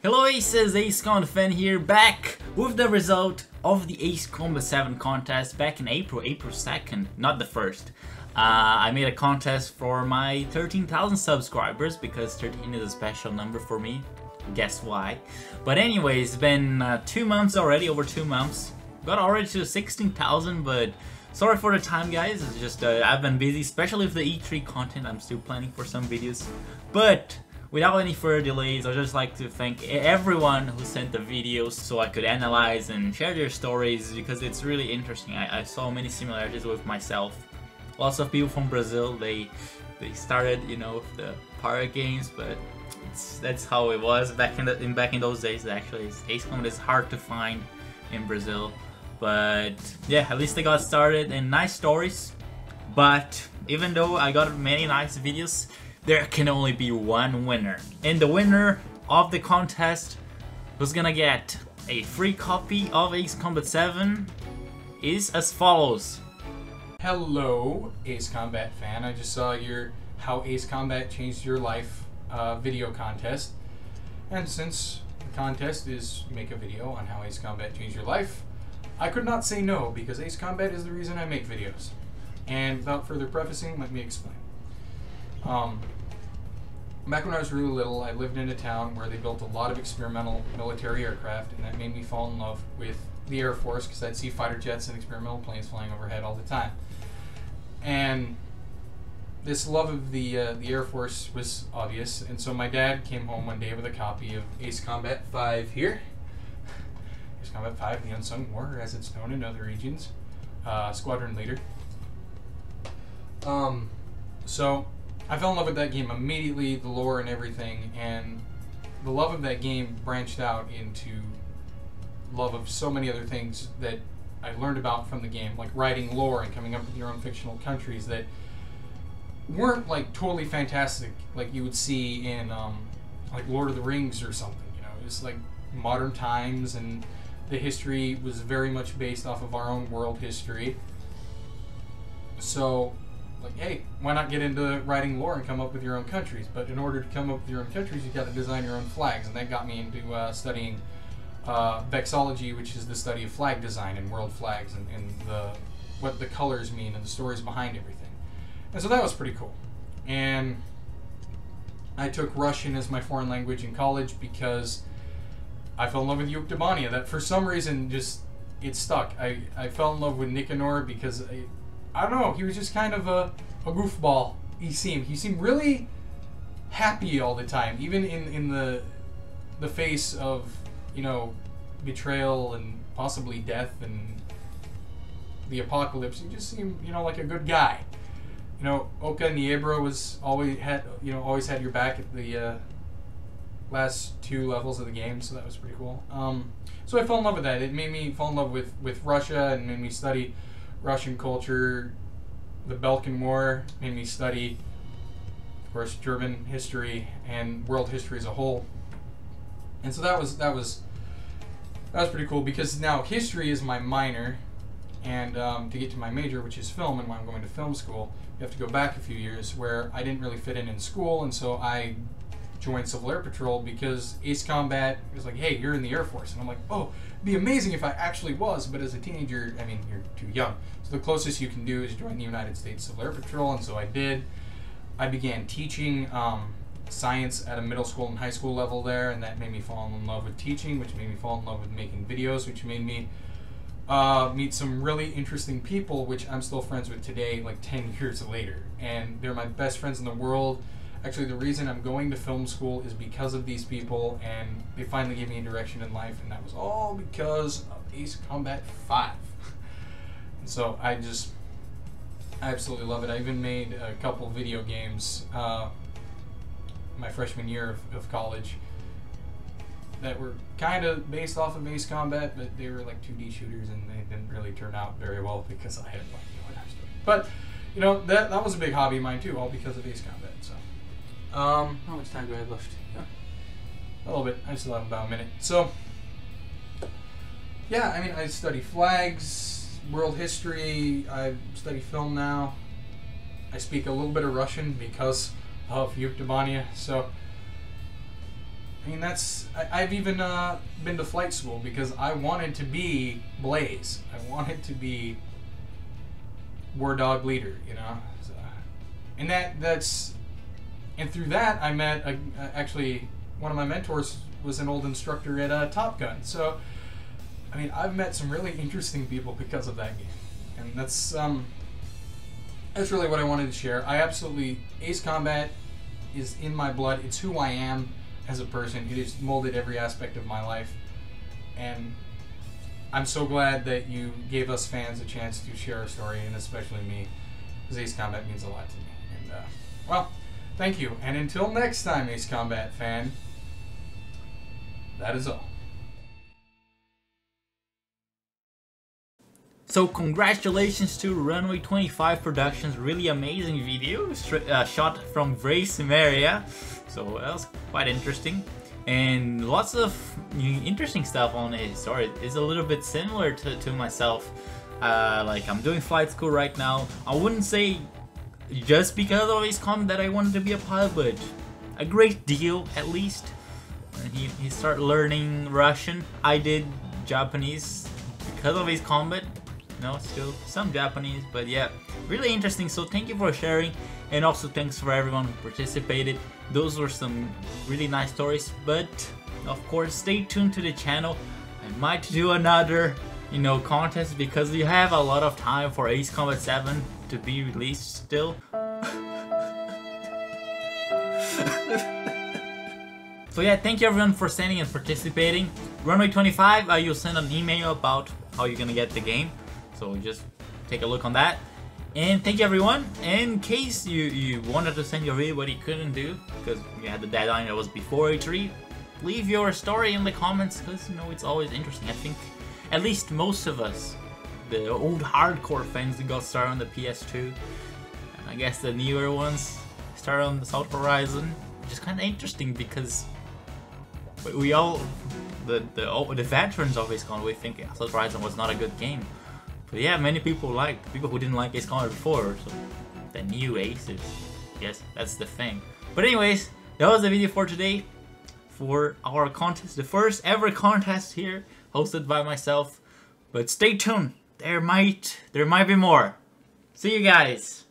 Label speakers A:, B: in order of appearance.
A: Hello Aces, Ace Combat Fan here, back with the result of the Ace Combat 7 contest back in April 2nd, not the 1st. I made a contest for my 13,000 subscribers because 13 is a special number for me. Guess why? But anyways, it's been 2 months already, over 2 months. Got already to 16,000, but sorry for the time, guys. It's just I've been busy, especially with the E3 content. I'm still planning for some videos, but without any further delays, I'd just like to thank everyone who sent the videos so I could analyze and share their stories, because it's really interesting. I saw many similarities with myself. Lots of people from Brazil, they started, you know, with the pirate games, but that's how it was back in those days. Actually, Ace Combat is hard to find in Brazil, but yeah, at least they got started and nice stories. But even though I got many nice videos, there can only be one winner. And the winner of the contest who's gonna get a free copy of Ace Combat 7 is as follows.
B: Hello, Ace Combat fan. I just saw your How Ace Combat Changed Your Life video contest. And since the contest is make a video on how Ace Combat changed your life, I could not say no, because Ace Combat is the reason I make videos. And without further prefacing, let me explain. Back when I was really little, I lived in a town where they built a lot of experimental military aircraft, and that made me fall in love with the Air Force, because I'd see fighter jets and experimental planes flying overhead all the time. And this love of the Air Force was obvious, and so my dad came home one day with a copy of Ace Combat 5 here. Ace Combat 5, The Unsung War, as it's known in other regions. Squadron Leader. So I fell in love with that game immediately, the lore and everything, and the love of that game branched out into love of so many other things that I learned about from the game, like writing lore and coming up with your own fictional countries that weren't like totally fantastic like you would see in like Lord of the Rings or something. You know, it was like modern times, and the history was very much based off of our own world history. So like, hey, why not get into writing lore and come up with your own countries? But in order to come up with your own countries, you got to design your own flags, and that got me into studying vexillology, which is the study of flag design and world flags, and what the colors mean and the stories behind everything. And so that was pretty cool. And I took Russian as my foreign language in college because I fell in love with Yuktobania. That for some reason just it stuck. I fell in love with Nicanor because I don't know, he was just kind of a goofball. He seemed really happy all the time, even in the face of, you know, betrayal and possibly death and the apocalypse. He just seemed, you know, like a good guy. You know, Oka Niebro was always had your back at the last 2 levels of the game, so that was pretty cool. So I fell in love with that. It made me fall in love with Russia, and made me study Russian culture. The Balkan War made me study, of course, German history and world history as a whole. And so that was pretty cool, because now history is my minor, and to get to my major, which is film, and when I'm going to film school, you have to go back a few years where I didn't really fit in school, and so I joined Civil Air Patrol because Ace Combat was like, hey, you're in the Air Force. And I'm like, oh, it'd be amazing if I actually was, but as a teenager, I mean, you're too young. So the closest you can do is join the United States Civil Air Patrol, and so I did. I began teaching science at a middle school and high school level there, and that made me fall in love with teaching, which made me fall in love with making videos, which made me meet some really interesting people, which I'm still friends with today, like 10 years later. And they're my best friends in the world. Actually, the reason I'm going to film school is because of these people, and they finally gave me a direction in life, and that was all because of Ace Combat 5. And so I absolutely love it. I even made a couple video games my freshman year of college that were kind of based off of Ace Combat, but they were like 2D shooters, and they didn't really turn out very well because I had no idea what I was doing. But you know, that was a big hobby of mine too, all because of Ace Combat. So how much time do I have left? Yeah, a little bit. I still have about a minute. So yeah, I mean, I study flags, world history. I study film now. I speak a little bit of Russian because of Yuktobania. So I mean, I've even been to flight school because I wanted to be Blaze. I wanted to be War Dog leader, you know? So, and and through that, I met, actually, one of my mentors was an old instructor at Top Gun. So, I mean, I've met some really interesting people because of that game. And that's really what I wanted to share. Ace Combat is in my blood. It's who I am as a person. It has molded every aspect of my life. And I'm so glad that you gave us fans a chance to share our story, and especially me, because Ace Combat means a lot to me. And, well, thank you. And until next time, Ace Combat fan, that is all.
A: So congratulations to Runway 25 Productions, really amazing video, shot from Gray Cimmeria, so that was quite interesting, and lots of interesting stuff on his story. It's a little bit similar to myself, like I'm doing flight school right now. I wouldn't say just because of Ace Combat that I wanted to be a pilot, but a great deal at least. And he started learning Russian. I did Japanese because of Ace Combat. No, still some Japanese, but yeah, really interesting. So thank you for sharing, and also thanks for everyone who participated. Those were some really nice stories, but of course stay tuned to the channel. I might do another, contest, because we have a lot of time for Ace Combat 7 to be released still. So yeah, thank you everyone for sending and participating. Runway 25, you'll send an email about how you're gonna get the game. So just take a look on that. And thank you everyone. In case you wanted to send your video but you couldn't do, because you had the deadline that was before E3, leave your story in the comments, because it's always interesting. I think at least most of us, the old hardcore fans, that got started on the PS2, and I guess the newer ones started on the South Horizon, which is kind of interesting because we all, the veterans of Ace Combat, we think South Horizon was not a good game. But yeah, many people who didn't like Ace Combat before, so the new Aces, yes, that's the thing. But anyways, that was the video for today, for our contest, the first ever contest here, hosted by myself. But stay tuned, there might be more. See you guys.